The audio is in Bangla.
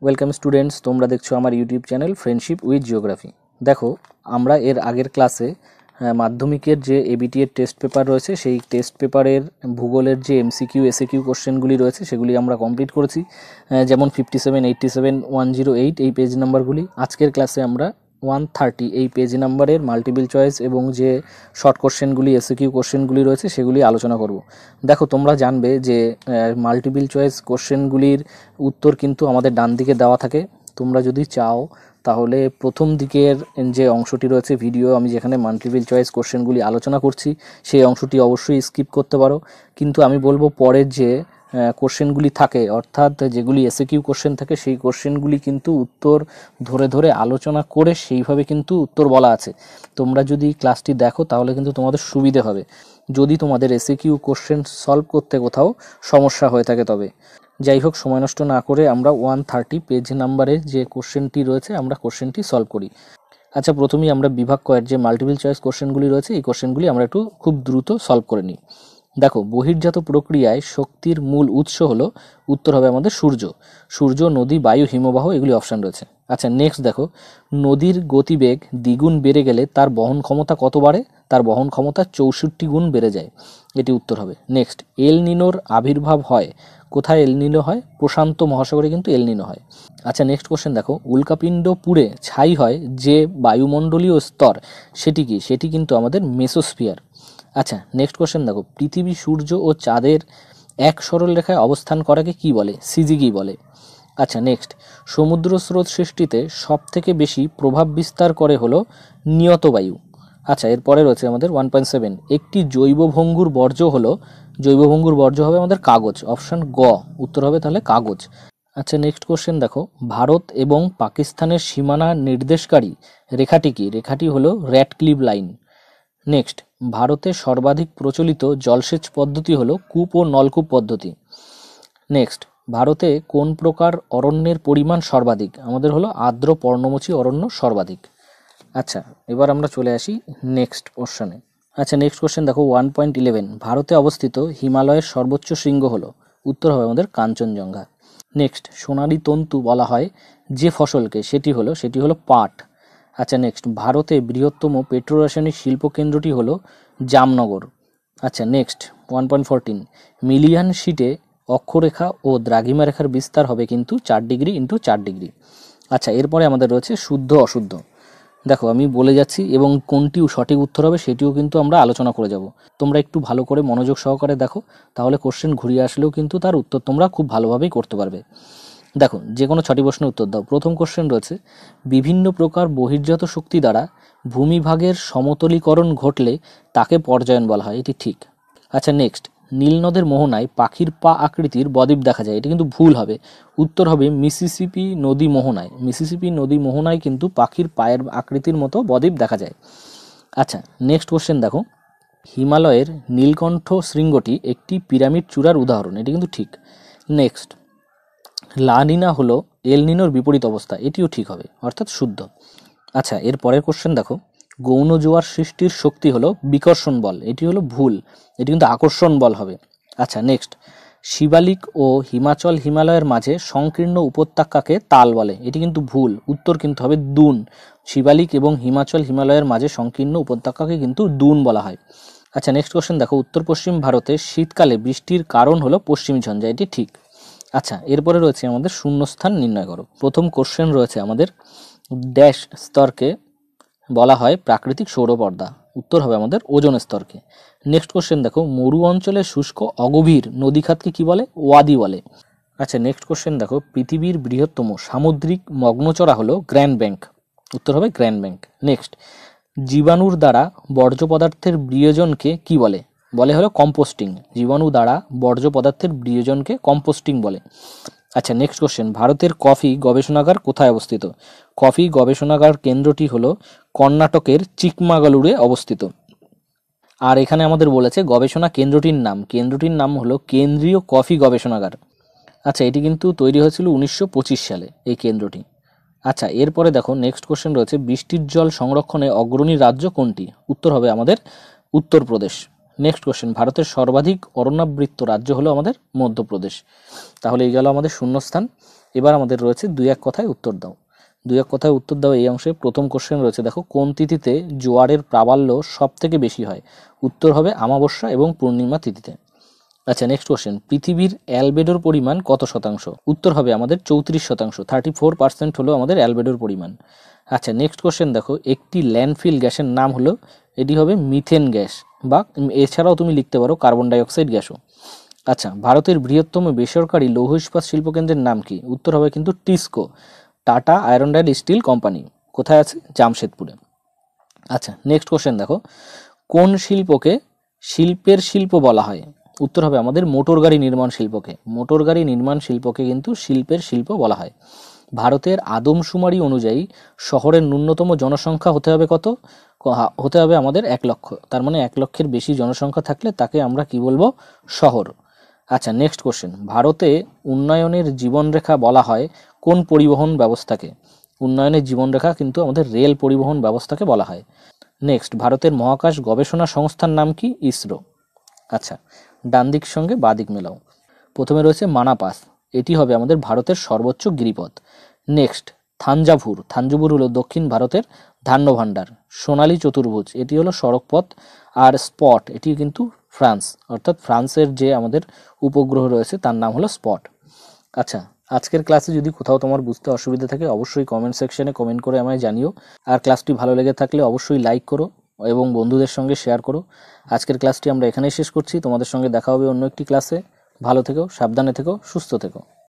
ওয়েলকাম স্টুডেন্টস, তোমরা দেখছো আমার YouTube channel friendship with geography. দেখো, আমরা এর আগের ক্লাসে মাধ্যমিকের যে এবিটি এর টেস্ট পেপার রয়েছে সেই টেস্ট পেপারের ভূগোলের যে এমসিকিউ এসএকিউ কোশ্চেনগুলি রয়েছে সেগুলি আমরা কমপ্লিট করেছি, যেমন 57, 87, 108 এই পেজ নাম্বারগুলি। আজকের ক্লাসে আমরা 130 এই পেজ নাম্বারের মাল্টিপল চয়েস এবং যে শর্ট কোশ্চেনগুলি এসএকিউ কোশ্চেনগুলি রয়েছে সেগুলি আলোচনা করব। দেখো, তোমরা জানবে যে মাল্টিপল চয়েস কোশ্চেনগুলির উত্তর কিন্তু আমাদের ডান দিকে দেওয়া থাকে। তোমরা যদি চাও তাহলে প্রথম দিকের যে অংশটি রয়েছে ভিডিও, আমি যেখানে মাল্টিপল চয়েস কোশ্চেনগুলি আলোচনা করছি সেই অংশটি অবশ্যই স্কিপ করতে পারো, কিন্তু আমি বলবো পরের যে কোশ্চেনগুলি থাকে, অর্থাৎ যেগুলি এসএকিউ কোশ্চেন থাকে, সেই কোশ্চেনগুলি কিন্তু উত্তর ধরে ধরে আলোচনা করে সেইভাবে কিন্তু উত্তর বলা আছে। তোমরা যদি ক্লাসটি দেখো তাহলে কিন্তু তোমাদের সুবিধে হবে, যদি তোমাদের এসএকিউ কোশ্চেন সলভ করতে কোথাও সমস্যা হয়ে থাকে। তবে যাই হোক, সময় নষ্ট না করে আমরা 130 পেজ নাম্বারের যে কোশ্চেনটি রয়েছে আমরা কোশ্চেনটি সলভ করি। আচ্ছা, প্রথমেই আমরা বিভাগ কয়ের যে মাল্টিপল চয়েস কোশ্চেনগুলি রয়েছে এই কোশ্চেনগুলি আমরা একটু খুব দ্রুত সলভ করে নিই। দেখো, বহির্জাত প্রক্রিয়ায় শক্তির মূল উৎস হলো, উত্তর হবে আমাদের সূর্য। সূর্য, নদী, বায়ু, হিমবাহ, এগুলি অপশান রয়েছে। আচ্ছা, নেক্সট দেখো, নদীর গতিবেগ দ্বিগুণ বেড়ে গেলে তার বহন ক্ষমতা কত বাড়ে? তার বহন ক্ষমতা 64 গুণ বেড়ে যায়, এটি উত্তর হবে। নেক্সট, এল নিনোর আবির্ভাব হয় কোথায়? এল নিনো হয় প্রশান্ত মহাসাগরে, কিন্তু এল নিনো হয়। আচ্ছা, নেক্সট কোশ্চেন দেখো, উল্কাপিণ্ড পুড়ে ছাই হয় যে বায়ুমণ্ডলীয় স্তর, সেটি কি? সেটি কিন্তু আমাদের মেসোস্ফিয়ার। আচ্ছা, নেক্সট কোশ্চেন দেখো, পৃথিবী, সূর্য ও চাঁদের এক সরল রেখায় অবস্থান করাকে কি বলে? সিজিগি বলে। আচ্ছা, নেক্সট, সমুদ্র স্রোত সৃষ্টিতে সব থেকে বেশি প্রভাব বিস্তার করে হলো নিয়ত বায়ু। আচ্ছা, এরপরে রয়েছে আমাদের 1.7, একটি জৈবভঙ্গুর বর্জ্য হলো, জৈবভঙ্গুর বর্জ্য হবে আমাদের কাগজ, অপশান গ, উত্তর হবে তাহলে কাগজ। আচ্ছা, নেক্সট কোশ্চেন দেখো, ভারত এবং পাকিস্তানের সীমানা নির্দেশকারী রেখাটি কি? রেখাটি হলো র্যাডক্লিফ লাইন। নেক্সট, ভারতে সর্বাধিক প্রচলিত জলসেচ পদ্ধতি হলো কূপ ও নলকূপ পদ্ধতি। নেক্সট, ভারতে কোন প্রকার অরণ্যের পরিমাণ সর্বাধিক? আমাদের হলো আর্দ্র পর্ণমোচী অরণ্য সর্বাধিক। আচ্ছা, এবার আমরা চলে আসি নেক্সট কোশ্চেনে। আচ্ছা, নেক্সট কোশ্চেন দেখো, 1.11, ভারতে অবস্থিত হিমালয়ের সর্বোচ্চ শৃঙ্গ হলো, উত্তর হবে আমাদের কাঞ্চনজঙ্ঘা। নেক্সট, সোনালী তন্তু বলা হয় যে ফসলকে, সেটি হলো পাট। আচ্ছা, নেক্সট, ভারতে বৃহত্তম পেট্রোরাসায়নিক শিল্প কেন্দ্রটি হলো জামনগর। আচ্ছা, নেক্সট 1.14, মিলিয়ান শিটে অক্ষরেখা ও দ্রাঘিমা রেখার বিস্তার হবে কিন্তু 4 ডিগ্রি ইন্টু 4 ডিগ্রি। আচ্ছা, এরপরে আমাদের রয়েছে শুদ্ধ অশুদ্ধ। দেখো, আমি বলে যাচ্ছি এবং কোনটি সঠিক উত্তর হবে সেটিও কিন্তু আমরা আলোচনা করে যাব। তোমরা একটু ভালো করে মনোযোগ সহকারে দেখো, তাহলে কোশ্চেন ঘুরিয়ে আসলেও কিন্তু তার উত্তর তোমরা খুব ভালোভাবেই করতে পারবে। দেখো, যে কোনো 6টি প্রশ্নের উত্তর দাও। প্রথম কোশ্চেন রয়েছে, বিভিন্ন প্রকার বহির্জাত শক্তি দ্বারা ভূমিভাগের সমতলীকরণ ঘটলে তাকে পর্যায়ন বলা হয়, এটি ঠিক। আচ্ছা, নেক্সট, নীল নদের মোহনায় পাখির পা আকৃতির বদ্বীপ দেখা যায়, এটি কিন্তু ভুল হবে, উত্তর হবে মিসিসিপি নদী মোহনায়। মিসিসিপি নদী মোহনায় কিন্তু পাখির পায়ের আকৃতির মতো বদ্বীপ দেখা যায়। আচ্ছা, নেক্সট কোশ্চেন দেখো, হিমালয়ের নীলকণ্ঠ শৃঙ্গটি একটি পিরামিড চূড়ার উদাহরণ, এটি কিন্তু ঠিক। নেক্সট, লা নিনা হলো এল নিনোর বিপরীত অবস্থা, এটিও ঠিক হবে, অর্থাৎ শুদ্ধ। আচ্ছা, এর পরের কোশ্চেন দেখো, গৌণ জোয়ার সৃষ্টির শক্তি হলো বিকর্ষণ বল, এটি হলো ভুল, এটি কিন্তু আকর্ষণ বল হবে। আচ্ছা, নেক্সট, শিবালিক ও হিমাচল হিমালয়ের মাঝে সংকীর্ণ উপত্যকাকে তাল বলে, এটি কিন্তু ভুল, উত্তর কিন্তু হবে দুন। শিবালিক এবং হিমাচল হিমালয়ের মাঝে সংকীর্ণ উপত্যকাকে কিন্তু দুন বলা হয়। আচ্ছা, নেক্সট কোশ্চেন দেখো, উত্তর পশ্চিম ভারতে শীতকালে বৃষ্টির কারণ হলো পশ্চিমী ঝঞ্ঝা, এটি ঠিক। আচ্ছা, এরপরে রয়েছে আমাদের শূন্যস্থান নির্ণয় করো। প্রথম কোশ্চেন রয়েছে আমাদের, ড্যাশ স্তরকে বলা হয় প্রাকৃতিক সৌরপর্দা, উত্তর হবে আমাদের ওজোন স্তরকে। নেক্সট কোশ্চেন দেখো, মরু অঞ্চলে শুষ্ক অগভীর নদীখাতকে কি বলে? ওয়াদি বলে। আচ্ছা, নেক্সট কোশ্চেন দেখো, পৃথিবীর বৃহত্তম সামুদ্রিক মগ্নচড়া হলো গ্র্যান্ড ব্যাংক, উত্তর হবে গ্র্যান্ড ব্যাংক। নেক্সট, জীবাণুর দ্বারা বর্জ্য পদার্থের বিয়োজনকে কি বলে? বলে হলো কম্পোস্টিং। জীবাণু দ্বারা বর্জ্য পদার্থের বিয়োজনকে কম্পোস্টিং বলে। আচ্ছা, নেক্সট কোশ্চেন, ভারতের কফি গবেষণাগার কোথায় অবস্থিত? কফি গবেষণাগার কেন্দ্রটি হলো কর্ণাটকের চিকমাগালুরে অবস্থিত। আর এখানে আমাদের বলেছে গবেষণা কেন্দ্রটির নাম হলো কেন্দ্রীয় কফি গবেষণাগার। আচ্ছা, এটি কিন্তু তৈরি হয়েছিল 1925 সালে এই কেন্দ্রটি। আচ্ছা, এরপরে দেখো, নেক্সট কোশ্চেন রয়েছে, বৃষ্টির জল সংরক্ষণে অগ্রণী রাজ্য কোনটি? উত্তর হবে আমাদের উত্তরপ্রদেশ। নেক্সট কোশ্চেন, ভারতের সর্বাধিক অরণ্যাবৃত রাজ্য হলো আমাদের মধ্যপ্রদেশ। তাহলে এই গেল আমাদের শূন্যস্থান। এবার আমাদের রয়েছে 2-1 কথায় উত্তর দাও। 2-1 কথায় উত্তর দাও এই অংশে প্রথম কোশ্চেন রয়েছে, দেখো কোন তিথিতে জোয়ারের প্রাবল্য সব থেকে বেশি হয়? উত্তর হবে অমাবস্যা এবং পূর্ণিমা তিথিতে। আচ্ছা, নেক্সট কোশ্চেন, পৃথিবীর অ্যালবেডোর পরিমাণ কত শতাংশ? উত্তর হবে আমাদের 34%, 34% হলো আমাদের অ্যালবেডোর পরিমাণ। আচ্ছা, নেক্সট কোশ্চেন দেখো, একটি ল্যান্ডফিল গ্যাসের নাম হলো, এটি হবে মিথেন গ্যাস, বা এছাড়াও তুমি লিখতে পারো কার্বন ডাইঅক্সাইড গ্যাসও। আচ্ছা, ভারতের বৃহত্তম বেসরকারি লৌহ ইস্পাত শিল্পকেন্দ্রের নাম কি? উত্তর হবে কিন্তু TISCO, tata iron and steel company. কোথায় আছে? জামশেদপুরে। আচ্ছা, নেক্সট কোশ্চেন দেখো, কোন শিল্পকে শিল্পের শিল্প বলা হয়? উত্তর হবে আমাদের মোটর গাড়ি নির্মাণ শিল্পকে, মোটর গাড়ি নির্মাণ শিল্পকে কিন্তু শিল্পের শিল্প বলা হয়। ভারতের আদমশুমারি অনুযায়ী শহরের ন্যূনতম জনসংখ্যা হতে হবে কত? হতে হবে আমাদের 1 লক্ষ। তার মানে 1 লক্ষের বেশি জনসংখ্যা থাকলে তাকে আমরা কি বলবো? শহর। আচ্ছা, নেক্সট কোশ্চেন, ভারতে উন্নয়নের জীবনরেখা বলা হয় কোন পরিবহন ব্যবস্থাকে? উন্নয়নের জীবনরেখা কিন্তু আমাদের রেল পরিবহন ব্যবস্থাকে বলা হয়। নেক্সট, ভারতের মহাকাশ গবেষণা সংস্থার নাম কি? ইসরো। আচ্ছা, ডান দিক সঙ্গে বাঁ দিক মেলাও। প্রথমে রয়েছে মানাপাস, এটি হবে আমাদের ভারতের সর্বোচ্চ গিরিপথ। নেক্সট, থাঞ্জাভুর, থাঞ্জাভুর হলো দক্ষিণ ভারতের ধান্য ভাণ্ডার। সোনালী চতুর্ভুজ, এটি হলো সড়কপথ। আর স্পট, এটি কিন্তু ফ্রান্স, অর্থাৎ ফ্রান্সের যে আমাদের উপগ্রহ রয়েছে তার নাম হলো স্পট। আচ্ছা, আজকের ক্লাসে যদি কোথাও তোমার বুঝতে অসুবিধা থাকে অবশ্যই কমেন্ট সেকশনে কমেন্ট করে আমায় জানিও। আর ক্লাসটি ভালো লেগে থাকলে অবশ্যই লাইক করো এবং বন্ধুদের সঙ্গে শেয়ার করো। আজকের ক্লাসটি আমরা এখানেই শেষ করছি, তোমাদের সঙ্গে দেখা হবে অন্য একটি ক্লাসে। ভালো থেকো, সাবধানে থেকো, সুস্থ থেকো।